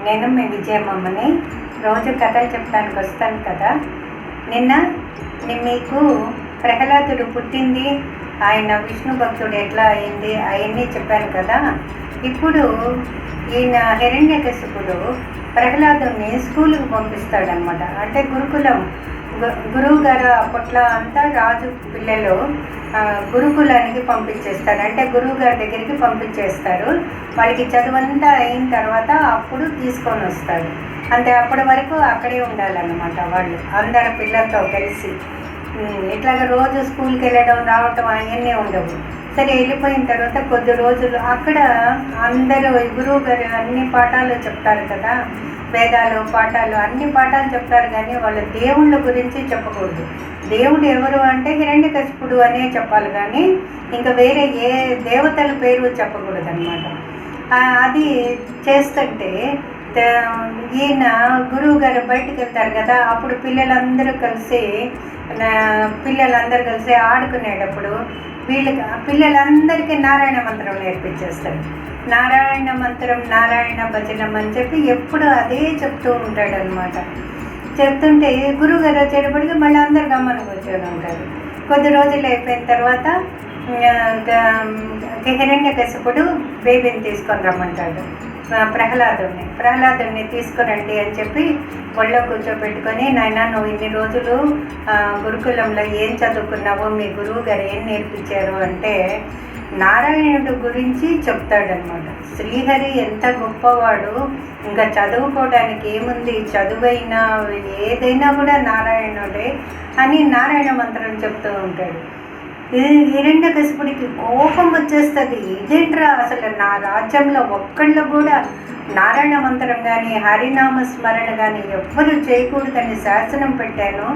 నేను మీ విజయమ్మని రోజు కథలు చెప్పడానికి వస్తాను కదా. నిన్న మీకు ప్రహ్లాదుడు పుట్టింది, ఆయన విష్ణు భక్తుడు ఎట్లా అయింది అవన్నీ చెప్పాను కదా. ఇప్పుడు ఈయన హిరణ్యకశిపుడు ప్రహ్లాదుని స్కూలుకు పంపిస్తాడనమాట. అంటే గురుకులం, గురువు గారు అప్పట్లో అంతా రాజు పిల్లలు గురుకులానికి పంపించేస్తారు. అంటే గురువు గారి దగ్గరికి పంపించేస్తారు. వాళ్ళకి చదువంతా అయిన తర్వాత అప్పుడు తీసుకొని వస్తారు. అంటే అప్పటి వరకు అక్కడే ఉండాలన్నమాట వాళ్ళు అందరి పిల్లలతో కలిసి. ఇట్లాగ రోజు స్కూల్కి వెళ్ళడం రావటం అవన్నీ ఉండవు. సరే, వెళ్ళిపోయిన తర్వాత కొద్ది రోజులు అక్కడ అందరూ గురువు గారు అన్ని పాఠాలు చెప్తారు కదా, వేదాలు పాఠాలు అన్ని పాఠాలు చెప్తారు. కానీ వాళ్ళ దేవుళ్ళ గురించి చెప్పకూడదు. దేవుడు ఎవరు అంటే హిరణ్యకశిపుడు అనే చెప్పాలి, కానీ ఇంకా వేరే ఏ దేవతల పేరు చెప్పకూడదు అనమాట. అది చేస్తుంటే ఈయన గురువు గారు బయటికి వెళ్తారు కదా, అప్పుడు పిల్లలందరూ కలిసి ఆడుకునేటప్పుడు పిల్లలందరికీ నారాయణ మంత్రం నేర్పించేస్తారు. నారాయణ మంత్రం, నారాయణ భజనం అని చెప్పి ఎప్పుడు అదే చెప్తూ ఉంటాడు అనమాట. చెప్తుంటే గురువుగారు వచ్చేటప్పటికి మళ్ళీ అందరు గమ్మనకు వచ్చేది ఉంటారు. కొద్ది రోజులు అయిపోయిన తర్వాత హిరణ్యకశిపుడు బేబీని తీసుకొని రమ్మంటాడు. ప్రహ్లాదుని తీసుకురండి అని చెప్పి ఒళ్ళో కూర్చోబెట్టుకొని, నాయన నువ్వు ఇన్ని రోజులు గురుకులంలో ఏం చదువుకున్నావో, మీ గురువు గారు ఏం నేర్పించారు అంటే నారాయణుడు గురించి చెప్తాడనమాట. శ్రీహరి ఎంత గొప్పవాడు, ఇంకా చదువుకోవడానికి ఏముంది, చదువైనా ఏదైనా కూడా నారాయణుడే అని నారాయణ మంత్రం చెప్తూ ఉంటాడు. హిరణ్యకశిపుడికి కోపం వచ్చేస్తుంది. ఇదేంట్రా, అసలు నా రాజ్యంలో ఒక్కళ్ళు కూడా నారాయణ మంత్రం కానీ హరినామ స్మరణ కానీ ఎవ్వరూ చేయకూడదని శాసనం పెట్టాను.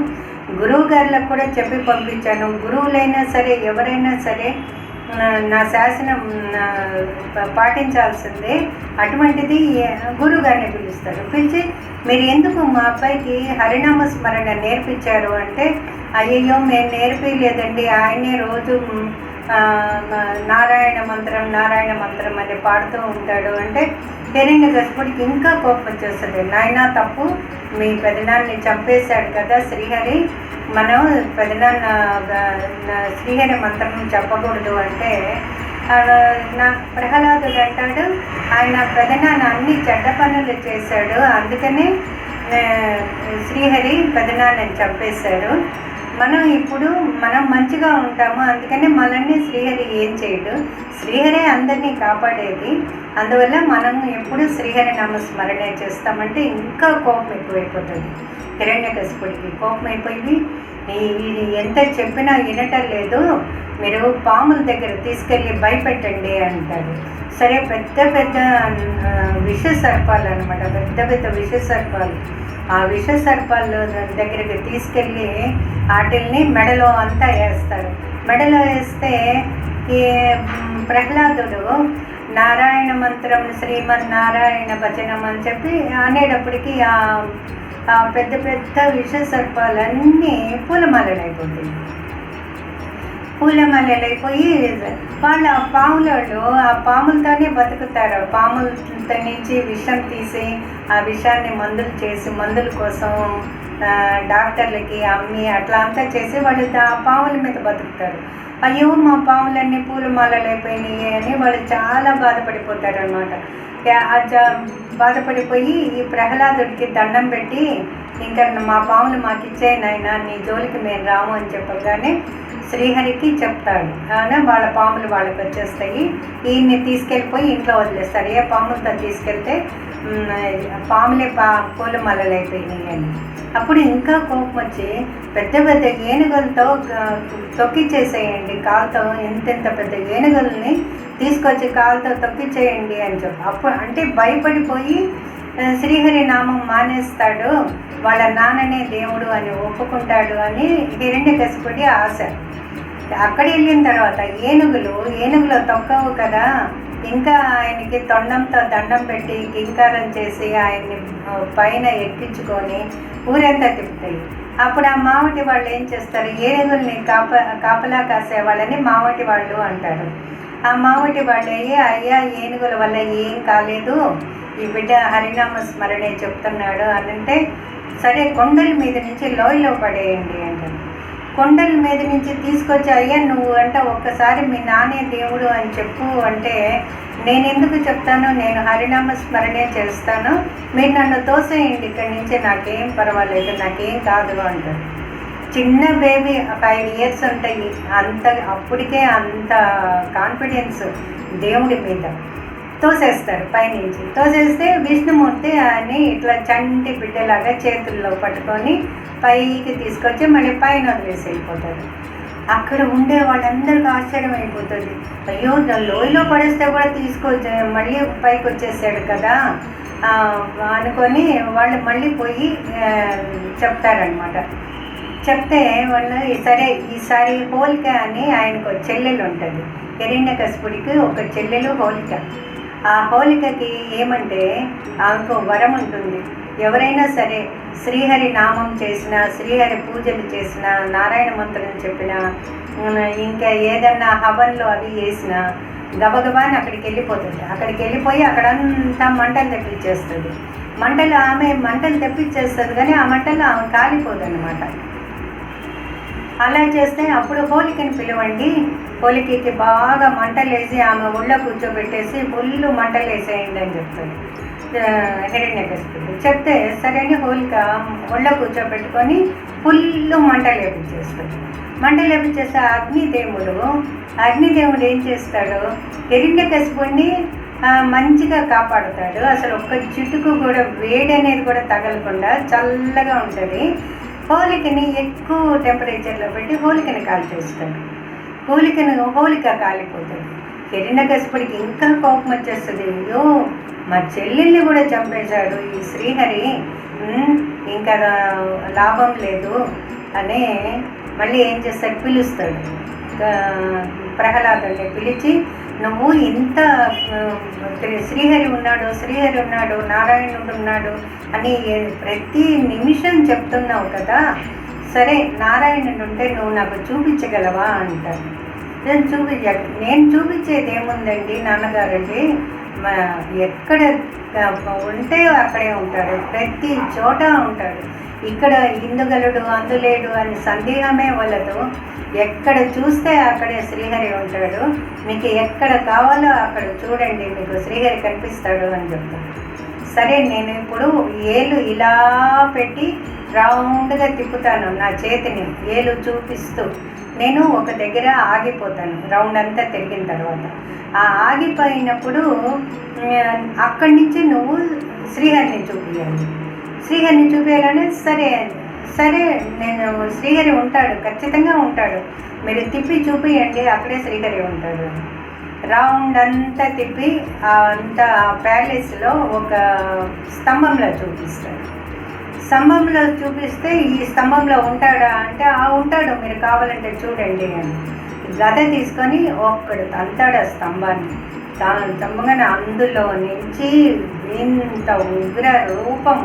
గురువు గారులకు కూడా చెప్పి పంపించాను. గురువులైనా సరే ఎవరైనా సరే నా శాసనం పాటించాల్సిందే. అటువంటిది గురువుగారిని పిలుస్తారు. పిలిచి మీరు ఎందుకు మా అబ్బాయికి హరినామ స్మరణ నేర్పించారు అంటే, అయ్యయ్యో మేము నేర్పించలేదండి, ఆయనే రోజు నారాయణ మంత్రం అని పాడుతూ ఉంటాడు అంటే హిరణ్యకశిపుడికి ఇంకా కోపం వచ్చేస్తుంది. నాయనా తప్పు, మీ పెదనాన్ని చంపేశాడు కదా శ్రీహరి, మనం పెదనాన్న శ్రీహరి మంత్రం చెప్పకూడదు అంటే నా ప్రహ్లాదుడు అంటాడు, ఆయన పెదనాన్న అన్ని చెడ్డ పనులు చేశాడు, అందుకనే శ్రీహరి పెదనాన్నని చంపేశారు. మనం మంచిగా ఉంటాము, అందుకనే మనల్ని శ్రీహరి ఏం చేయడు, శ్రీహరే అందరినీ కాపాడేది. అందువల్ల మనం ఎప్పుడు శ్రీహరి నామస్మరణే చేస్తామంటే ఇంకా కోపం ఎక్కువైపోతుంది. హిరణ్యకశిపుడికి కోపం అయిపోయింది. ఇది ఎంత చెప్పినా వినటం లేదు, మీరు పాముల దగ్గర తీసుకెళ్ళి భయపెట్టండి అంటారు. సరే, పెద్ద పెద్ద విష సర్పాలు అనమాట, పెద్ద విష సర్పాలు. ఆ విష సర్పాలు దగ్గరికి తీసుకెళ్ళి వాటిల్ని మెడలో అంతా వేస్తారు. మెడలో వేస్తే ఈ ప్రహ్లాదుడు నారాయణ మంత్రం శ్రీమన్నారాయణ భజనం అని చెప్పి అనేటప్పటికీ ఆ పెద్ద పెద్ద విష సర్పాలన్నీ పూలమాలలైపోతాయి. పూలమాలలైపోయి వాళ్ళు ఆ పాములతోనే బతుకుతారు. పాములతో నుంచి విషం తీసి ఆ విషాన్ని మందుల కోసం డాక్టర్లకి అమ్మి అట్లా అంతా చేసి వాళ్ళు ఆ పాముల మీద బతుకుతారు. అయ్యో మా పాములన్నీ పూలమాలలైపోయినాయి అని వాళ్ళు చాలా బాధపడిపోతారు అనమాట. బాధపడిపోయి ఈ ప్రహ్లాదుడికి దండం పెట్టి, ఇంకా మా పాములు మాకు ఇచ్చేయనైనా, నీ జోలికి మేము రాము అని చెప్పగానే శ్రీహరికి చెప్తాడు. వాళ్ళ పాములు వాళ్ళకి వచ్చేస్తాయి. ఈయన్ని తీసుకెళ్ళిపోయి ఇంట్లో వదిలేస్తారు. ఏ పాములతో తీసుకెళ్తే పాములే పూలమాలలైపోయినాయి అని. అప్పుడు ఇంకా కోపం వచ్చి పెద్ద పెద్ద ఏనుగులతో తొక్కిచ్చేసేయండి, కాలుతో ఎంతెంత పెద్ద ఏనుగుల్ని తీసుకొచ్చి కాలుతో తొక్కిచ్చేయండి అని చెప్పి. అప్పుడు అంటే భయపడిపోయి శ్రీహరి నామం మానేస్తాడు, వాళ్ళ నాన్ననే దేవుడు అని ఒప్పుకుంటాడు అని హిరణ్యకశిపుడి ఆశ. అక్కడ వెళ్ళిన తర్వాత ఏనుగులో తొక్కవు కదా, ఇంకా ఆయనకి తొండంతో దండం పెట్టి కింకారం చేసి ఆయన్ని పైన ఎక్కించుకొని ఊరంతా తిప్పుతాయి. అప్పుడు ఆ మావటి వాళ్ళు ఏం చేస్తారు, ఏనుగుల్ని కాపలా కాసే వాళ్ళని మావటి వాళ్ళు అంటారు. ఆ మావటి వాళ్ళు అయ్యా ఏనుగుల వల్ల ఏం కాలేదు, ఈ బిడ్డ హరినామ స్మరణే చెప్తున్నాడు అని అంటే, సరే కొండల మీద నుంచి లోయలో పడేయండి అంటారు. కొండల మీద నుంచి తీసుకొచ్చి అయ్యా నువ్వు అంటే ఒక్కసారి మీ నానే దేవుడు అని చెప్పు అంటే, నేను ఎందుకు చెప్తాను, నేను హరినామ స్మరణే చేస్తాను, మీరు నన్ను తోసేయండి ఇక్కడి నుంచి, నాకేం పర్వాలేదు, నాకేం కాదు అంటారు. చిన్న బేబీ 5 years ఉంటాయి, అప్పటికే అంత కాన్ఫిడెన్స్ దేవుడి మీద. తోసేస్తారు పైనుంచి. తోసేస్తే విష్ణుమూర్తి అని ఇట్లా చంటి బిడ్డలాగా చేతుల్లో పట్టుకొని పైకి తీసుకొచ్చి మళ్ళీ పైన వదిలేసి వెళ్ళిపోతారు. అక్కడ ఉండే వాళ్ళందరికీ ఆశ్చర్యం అయిపోతుంది. అయ్యో లోయలో పడేస్తే కూడా తీసుకొచ్చి మళ్ళీ పైకి వచ్చేసాడు కదా అనుకొని వాళ్ళు మళ్ళీ పోయి చెప్తారనమాట. చెప్తే వాళ్ళు సరే ఈసారి హోలిక అని ఆయనకు చెల్లెలు ఉంటుంది. హిరణ్యకశిపుడికి ఒక చెల్లెలు హోలిక. ఆ హోలికకి ఏమంటే ఆమెకు వరం ఉంటుంది, ఎవరైనా సరే శ్రీహరి నామం చేసినా, శ్రీహరి పూజలు చేసినా, నారాయణ మంత్రం చెప్పినా, ఇంకా ఏదన్నా హవన్లు అవి చేసినా గబగబాని అక్కడికి వెళ్ళిపోతుంది. అక్కడికి వెళ్ళిపోయి అక్కడంతా మంటలు తెప్పించేస్తుంది. ఆమె మంటలు తెప్పించేస్తుంది కానీ ఆ మంటలు ఆమె కాలిపోదు అనమాట. అలా చేస్తే అప్పుడు హోలికని పిలవండి, హోలికకి బాగా మంటలు వేసి ఆమె ఒళ్ళో కూర్చోబెట్టేసి ఫుల్ మంటలు వేసేయండి అని చెప్తుంది హిరణ్యకశిపుడు. చెప్తే సరే అని హోలిక ఒళ్ళో కూర్చోబెట్టుకొని ఫుల్ మంటలు వేపించేస్తుంది. మంటలు వేపించేస్తే అగ్నిదేవుడు ఏం చేస్తాడు, హిరణ్యకశిపుడిని మంచిగా కాపాడుతాడు. అసలు ఒక్క చిటుకు కూడా వేడి అనేది కూడా తగలకుండా చల్లగా ఉంటుంది. హోలికని ఎక్కువ టెంపరేచర్లో పెట్టి హోలికని కాల్చేస్తాడు. హోలిక కాలిపోతుంది. హిరణ్యకశిపుడికి ఇంకా కోపం వచ్చేస్తుంది, అయ్యో మా చెల్లెల్ని కూడా చంపేశాడు ఈ శ్రీహరి, ఇంకా లాభం లేదు అని మళ్ళీ ఏం చేస్తాడు, పిలుస్తాడు. ప్రహ్లాదుని పిలిచి, నువ్వు ఇంత శ్రీహరి ఉన్నాడు నారాయణుడు ఉన్నాడు అని ప్రతి నిమిషం చెప్తున్నావు కదా, సరే నారాయణుడు ఉంటే నువ్వు నాకు చూపించగలవా అంటారు. నేను చూపించేది ఏముందండి నాన్నగారండి, ఎక్కడ ఉంటే అక్కడే ఉంటాడు, ప్రతి చోట ఉంటాడు, ఇక్కడ ఇందుగలడు అందులేడు అని సందేహమే వలదు, ఎక్కడ చూస్తే అక్కడే శ్రీహరి ఉంటాడు, మీకు ఎక్కడ కావాలో అక్కడ చూడండి, మీకు శ్రీహరి కనిపిస్తాడు అని చెప్తాడు. సరే నేను ఇప్పుడు ఏలు ఇలా పెట్టి రౌండ్గా తిప్పుతాను, నా చేతిని ఏలు చూపిస్తూ నేను ఒక దగ్గర ఆగిపోతాను. రౌండ్ అంతా తిరిగిన తర్వాత ఆ ఆగిపోయినప్పుడు అక్కడి నుంచి నువ్వు శ్రీహరిని చూపించాలని, సరే నేను శ్రీహరి ఉంటాడు, ఖచ్చితంగా ఉంటాడు, మీరు తిప్పి చూపియండి, అక్కడే శ్రీహరి ఉంటాడు. రౌండ్ అంతా తిప్పి అంతా ప్యాలెస్లో ఒక స్తంభంలో చూపిస్తాడు. స్తంభంలో చూపిస్తే ఈ స్తంభంలో ఉంటాడా అంటే ఉంటాడు, మీరు కావాలంటే చూడండి అని గద తీసుకొని ఒక్కడు తంతాడు ఆ స్తంభాన్ని. స్తంభంగానే అందులో నుంచి ఇంత ఉగ్ర రూపం,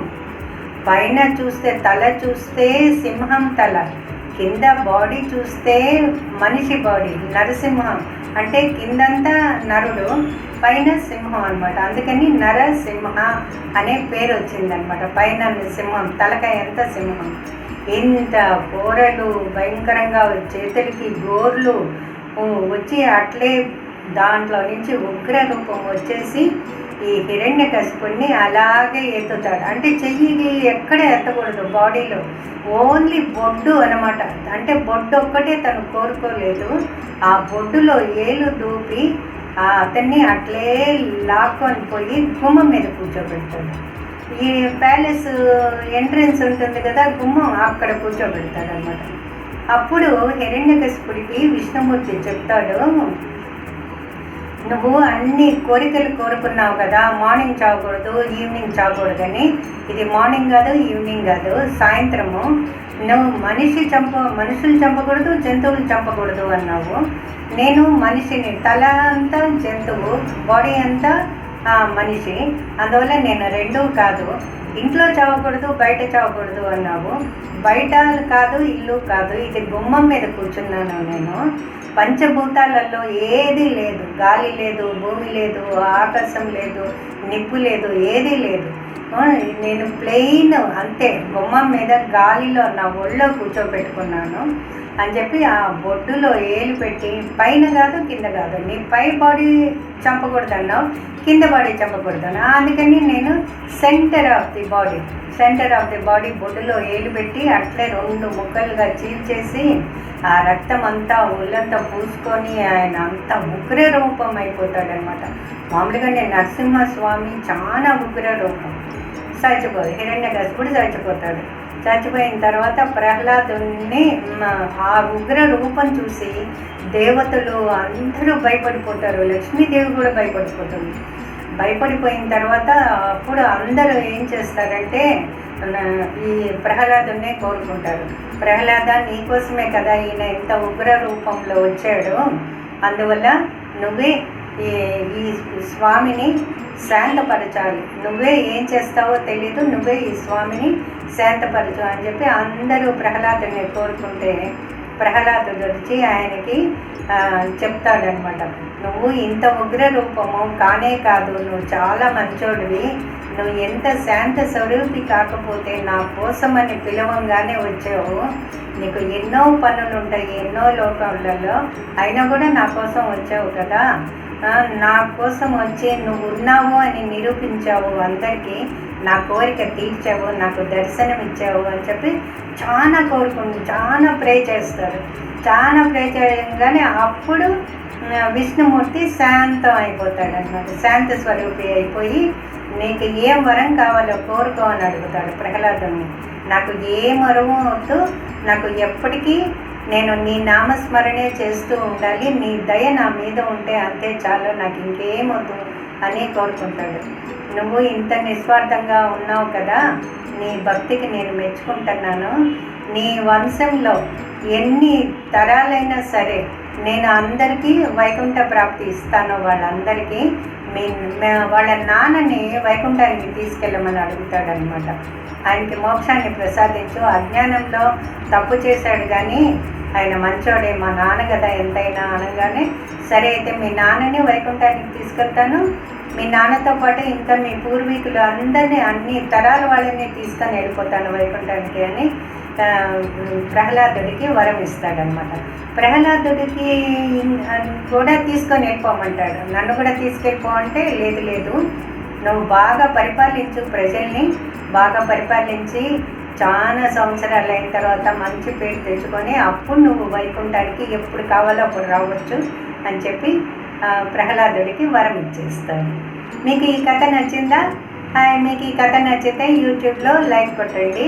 పైన చూస్తే తల చూస్తే సింహం తల, కింద బాడీ చూస్తే మనిషి బాడీ, నరసింహం అంటే కిందంతా నరుడు, పైన సింహం అనమాట. అందుకని నరసింహ అనే పేరు వచ్చిందనమాట. పైన సింహం, తలకాయ ఎంత సింహం, ఇంత కూరలు భయంకరంగా చేతులకి గోర్లు వచ్చి అట్లే దాంట్లో నుంచి ఉగ్ర రూపం వచ్చేసి ఈ హిరణ్యకశిపుడిని అలాగే ఎత్తుతాడు. అంటే చెయ్యికి ఎక్కడ ఎత్తకూడదు బాడీలో, ఓన్లీ బొడ్డు అనమాట. అంటే బొడ్డు ఒక్కటే తను కోరుకోలేదు, ఆ బొడ్డులో ఏలు దూపి అతన్ని అట్లే లాక్కొని పోయి గుమ్మం మీద కూర్చోబెడతాడు. ఈ ప్యాలెస్ ఎంట్రన్స్ ఉంటుంది కదా గుమ్మం, అక్కడ కూర్చోబెడతాడు అనమాట. అప్పుడు హిరణ్యకశిపుడికి విష్ణుమూర్తి చెప్తాడు, నువ్వు అన్ని కోరికలు కోరుకున్నావు కదా, మార్నింగ్ చావకూడదు ఈవినింగ్ చావకూడదని, ఇది మార్నింగ్ కాదు ఈవినింగ్ కాదు సాయంత్రము, నువ్వు మనుషులు చంపకూడదు జంతువులు చంపకూడదు అన్నావు. నేను మనిషిని, తల అంతా జంతువు, బాడీ అంతా మనిషి, అందువల్ల నేను రెండూ కాదు, ఇంట్లో చావకూడదు, బయట చావకూడదు అన్నావు. బయట కాదు, ఇల్లు కాదు, ఇది గుమ్మం మీద కూర్చున్నాను నేను. పంచభూతాలలో ఏదీ లేదు, గాలి లేదు, భూమి లేదు, ఆకాశం లేదు, నిప్పు లేదు, ఏదీ లేదు. నేను ప్లెయిన్ అంతే, గుమ్మం మీద గాలిలో నా ఒళ్ళో కూర్చోబెట్టుకున్నాను అని చెప్పి ఆ బొడ్డులో ఏలు పెట్టి, పైన కాదు కింద కాదు, నీ పై బాడీ చంపకూడదు అన్నావు, కింద బాడీ చంపకూడదు అన్నా. అందుకని నేను సెంటర్ ఆఫ్ ది బాడీ బొడ్డులో ఏలు పెట్టి అట్లే 2 ముక్కలుగా చీల్చేసి ఆ రక్తం అంతా ఒళ్ళంతా పూసుకొని ఆయన అంతా ఉగ్ర రూపం అయిపోతాడనమాట. మామూలుగా నేను నరసింహస్వామి చాలా ఉగ్ర రూపం. హిరణ్యకశిపుడు చచ్చిపోతాడు. చచ్చిపోయిన తర్వాత ప్రహ్లాదుని ఆ ఉగ్ర రూపం చూసి దేవతలు అందరూ భయపడిపోతారు. లక్ష్మీదేవి కూడా భయపడిపోయిన తర్వాత అప్పుడు అందరూ ఏం చేస్తారంటే ఈ ప్రహ్లాదునే కోరుకుంటారు. ప్రహ్లాద, నీకోసమే కదా ఈయన ఇంత ఉగ్ర రూపంలో వచ్చాడు, అందువల్ల నువ్వే ఈ స్వామిని శాంతపరచాలి, నువ్వే ఏం చేస్తావో తెలీదు, నువ్వే ఈ స్వామిని శాంతపరచు అని చెప్పి అందరూ ప్రహ్లాదుని కోరుకుంటే ప్రహ్లాదుడు వచ్చి ఆయనకి చెప్తాడనమాట, నువ్వు ఇంత ఉగ్ర రూపము కానే కాదు, నువ్వు చాలా మంచోడివి, నువ్వు ఎంత శాంత స్వరూపి కాకపోతే నా కోసమని పిలవంగానే వచ్చావు, నీకు ఎన్నో పనులు ఉంటాయి ఎన్నో లోకాలలో, అయినా కూడా నా కోసం వచ్చావు కదా, నా కోసం వచ్చి నువ్వు ఉన్నావు అని నిరూపించావు, అందరికీ నా కోరిక తీర్చావు, నాకు దర్శనం ఇచ్చావు అని చెప్పి చాలా చాలా ప్రే చేస్తారు. చాలా ప్రే చేయగానే అప్పుడు విష్ణుమూర్తి శాంతం అయిపోతాడనమాట. శాంత స్వరూపి అయిపోయి నీకు ఏం వరం కావాలో కోరుకో అని అడుగుతాడు ప్రహ్లాదుని. నాకు ఏ వరం వద్దు, నాకు ఎప్పటికీ నేను నీ నామస్మరణే చేస్తూ ఉండాలి, నీ దయ నా మీద ఉంటే అంతే చాలు, నాకు ఇంకేమొద్దు అని కోరుకుంటాడు. నువ్వు ఇంత నిస్వార్థంగా ఉన్నావు కదా, నీ భక్తికి నేను మెచ్చుకుంటున్నాను. నీ వంశంలో ఎన్ని తరాలైనా సరే నేను అందరికీ వైకుంఠ ప్రాప్తి ఇస్తాను, వాళ్ళందరికీ వాళ్ళ నాన్నని వైకుంఠానికి తీసుకెళ్ళమని అడుగుతాడనమాట. ఆయనకి మోక్షాన్ని ప్రసాదించు, అజ్ఞానంలో తప్పు చేశాడు కానీ ఆయన మంచోడే, మా నాన్న కదా ఎంతైనా అనగానే, సరే అయితే మీ నాన్నని వైకుంఠానికి తీసుకెళ్తాను, మీ నాన్నతో పాటు ఇంకా మీ పూర్వీకులు అందరినీ అన్ని తరాల వాళ్ళని తీసుకొని వెళ్ళిపోతాను వైకుంఠానికి అని ప్రహ్లాదుడికి వరం ఇస్తాడనమాట. ప్రహ్లాదుడికి కూడా తీసుకొని వెళ్ళిపోమంటాడు. నన్ను కూడా తీసుకెళ్ళిపో అంటే లేదు, నువ్వు బాగా పరిపాలించు, ప్రజల్ని బాగా పరిపాలించి చాలా సంవత్సరాలు అయిన తర్వాత మంచి పేరు తెచ్చుకొని అప్పుడు నువ్వు వైకుంఠానికి ఎప్పుడు కావాలో అప్పుడు రావచ్చు అని చెప్పి ప్రహ్లాదుడికి వరం ఇచ్చేస్తాడు. మీకు ఈ కథ నచ్చిందా? మీకు ఈ కథ నచ్చితే యూట్యూబ్లో లైక్ కొట్టండి.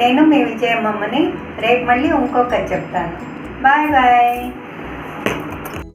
నేను మీ విజయమ్మని రేపు మళ్ళీ ఇంకొకటి చెప్తాను. Bye bye.